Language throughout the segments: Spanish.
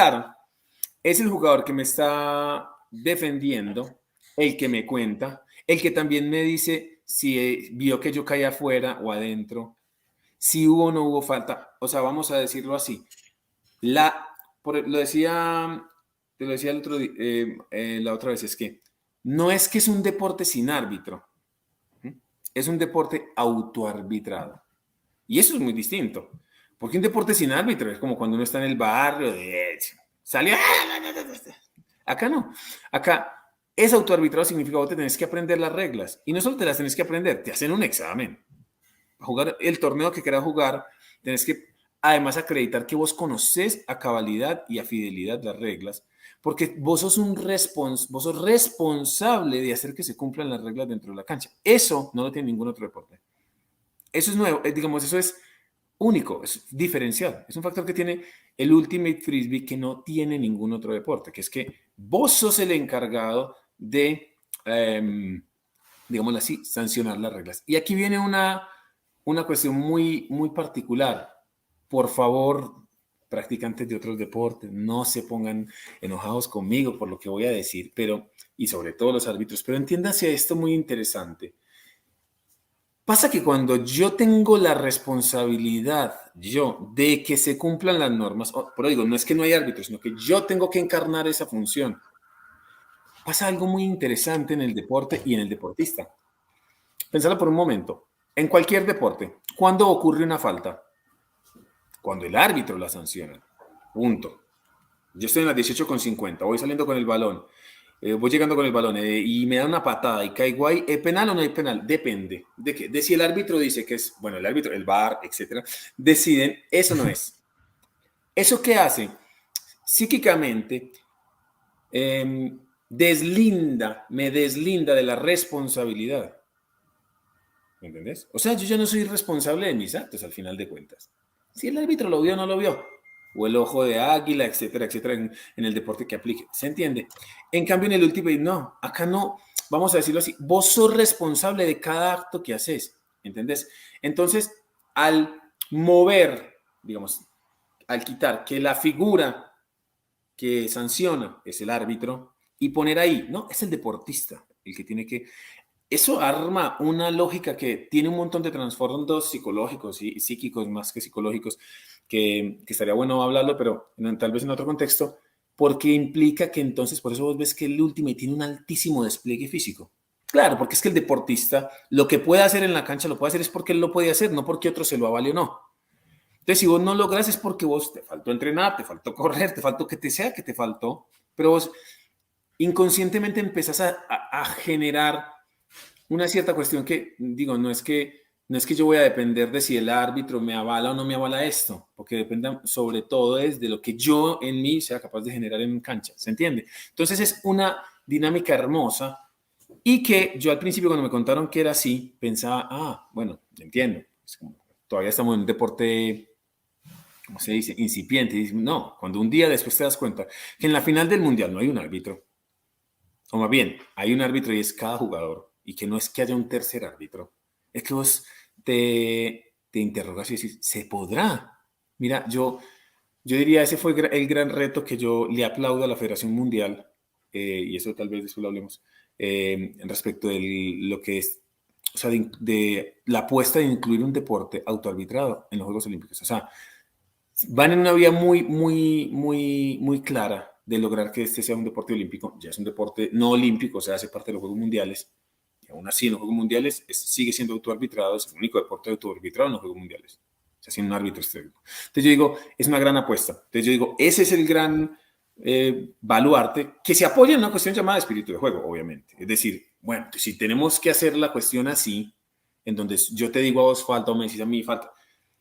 VAR es el jugador que me está defendiendo, el que me cuenta, el que también me dice si vio que yo caí afuera o adentro, si hubo o no hubo falta. O sea, vamos a decirlo así. La, lo decía, te lo decía la otra vez, es que no es que es un deporte sin árbitro, es un deporte autoarbitrado. Y eso es muy distinto. Porque un deporte sin árbitro es como cuando uno está en el barrio, salió. Acá no. Acá es autoarbitrado, significa que vos te tenés que aprender las reglas. Y no solo te las tenés que aprender, te hacen un examen. Para jugar el torneo que quieras jugar, tenés que además acreditar que vos conoces a cabalidad y a fidelidad las reglas, porque vos sos responsable de hacer que se cumplan las reglas dentro de la cancha. Eso no lo tiene ningún otro deporte. Eso es nuevo, digamos, eso es único, es diferencial. Es un factor que tiene el Ultimate Frisbee que no tiene ningún otro deporte, que es que vos sos el encargado de, digámoslo así, sancionar las reglas. Y aquí viene una cuestión muy particular. Por favor, practicantes de otros deportes, no se pongan enojados conmigo por lo que voy a decir, pero, y sobre todo los árbitros, pero entiéndase esto muy interesante. Pasa que cuando yo tengo la responsabilidad, yo, de que se cumplan las normas, pero digo, no es que no hay árbitros, sino que yo tengo que encarnar esa función. Pasa algo muy interesante en el deporte y en el deportista. Pensalo por un momento. En cualquier deporte, ¿cuándo ocurre una falta? Cuando el árbitro la sanciona. Punto. Yo estoy en las 18:50, voy saliendo con el balón, voy llegando con el balón y me da una patada y caigo ahí, ¿es penal o no hay penal? Depende. ¿De qué? De si el árbitro dice que es, bueno, el árbitro, el VAR, etcétera, deciden, eso no es. ¿Eso qué hace? Psíquicamente, me deslinda de la responsabilidad. ¿Me entendés? O sea, yo ya no soy responsable de mis actos al final de cuentas. Si el árbitro lo vio o no lo vio, o el ojo de águila, etcétera, etcétera, en el deporte que aplique. ¿Se entiende? En cambio, en el último, no, acá no, vamos a decirlo así, vos sos responsable de cada acto que haces, ¿entendés? Entonces, al mover, digamos, al quitar que la figura que sanciona es el árbitro y poner ahí, no, es el deportista el que tiene que eso arma una lógica que tiene un montón de trasfondos psicológicos y psíquicos más que psicológicos, que estaría bueno hablarlo, pero tal vez en otro contexto, porque implica que entonces, por eso vos ves que el Ultimate tiene un altísimo despliegue físico. Claro, porque es que el deportista lo que puede hacer en la cancha lo puede hacer es porque él lo puede hacer, no porque otro se lo avale o no. Entonces, si vos no logras es porque vos te faltó entrenar, te faltó correr, te faltó que te sea que te faltó, pero vos inconscientemente empezás a generar una cierta cuestión que, digo, no es que yo voy a depender de si el árbitro me avala o no me avala esto, porque depende sobre todo es de lo que yo en mí sea capaz de generar en cancha, ¿se entiende? Entonces es una dinámica hermosa y que yo al principio cuando me contaron que era así, pensaba, bueno, entiendo, es como, todavía estamos en un deporte, ¿cómo se dice? Incipiente. Y no, cuando un día después te das cuenta que en la final del mundial no hay un árbitro, o más bien, hay un árbitro y es cada jugador, y que no es que haya un tercer árbitro, es que vos te interrogas y decís, ¿se podrá? Mira, yo diría, ese fue el gran reto que yo le aplaudo a la Federación Mundial, y eso tal vez después lo hablemos, respecto de lo que es, o sea, de la apuesta de incluir un deporte autoarbitrado en los Juegos Olímpicos. O sea, van en una vía muy clara de lograr que este sea un deporte olímpico. Ya es un deporte no olímpico, o sea, hace parte de los Juegos Mundiales. Y aún así, en los Juegos Mundiales sigue siendo autoarbitrado, es el único deporte autoarbitrado en los Juegos Mundiales. O sea, sin un árbitro externo. Entonces yo digo, es una gran apuesta. Entonces yo digo, ese es el gran baluarte que se apoya en una cuestión llamada espíritu de juego, obviamente. Es decir, bueno, si tenemos que hacer la cuestión así, en donde yo te digo a vos falta o me decís a mí falta,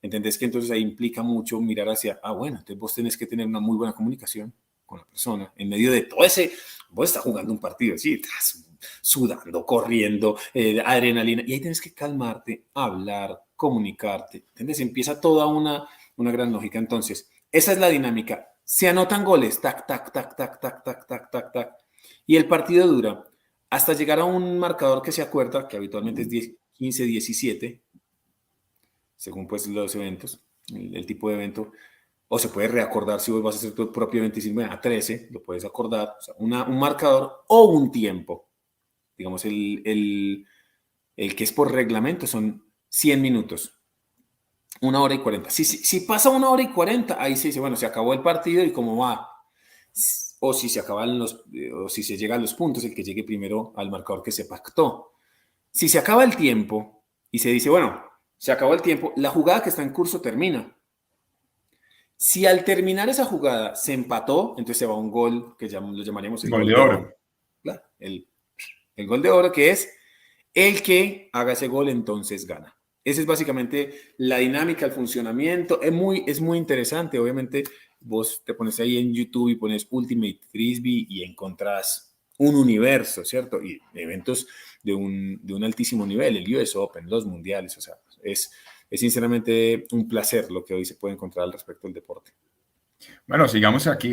¿entendés? Que entonces ahí implica mucho mirar hacia, bueno, entonces vos tenés que tener una muy buena comunicación con la persona en medio de todo ese, vos estás jugando un partido, sí, estás sudando, corriendo, adrenalina, y ahí tienes que calmarte, hablar, comunicarte, ¿entendés? Empieza toda una gran lógica. Entonces, esa es la dinámica. Se anotan goles, tac, tac, tac, tac, tac, tac, tac, tac, tac, y el partido dura hasta llegar a un marcador que se acuerda, que habitualmente es 10, 15, 17, según pues los eventos, el tipo de evento. o se puede reacordar si vos vas a hacer tu propio 25 a 13, lo puedes acordar, o sea, un marcador o un tiempo. Digamos, el que es por reglamento son 100 minutos. 1 hora y 40. Si pasa 1 hora y 40, ahí se dice, bueno, se acabó el partido y cómo va. O si se acaban o si se llega a los puntos, el que llegue primero al marcador que se pactó. Si se acaba el tiempo y se dice, bueno, se acabó el tiempo, la jugada que está en curso termina. Si al terminar esa jugada se empató, entonces se va un gol que lo llamaríamos el Gol gol de de oro. oro. Claro, el gol de oro, que es el que haga ese gol, entonces gana. Esa es básicamente la dinámica, el funcionamiento. Es muy interesante. Obviamente, vos te pones ahí en YouTube y pones Ultimate Frisbee y encontrás un universo, ¿cierto? Y eventos de un altísimo nivel, el US Open, los mundiales, o sea, es sinceramente un placer lo que hoy se puede encontrar al respecto del deporte. Bueno, sigamos aquí.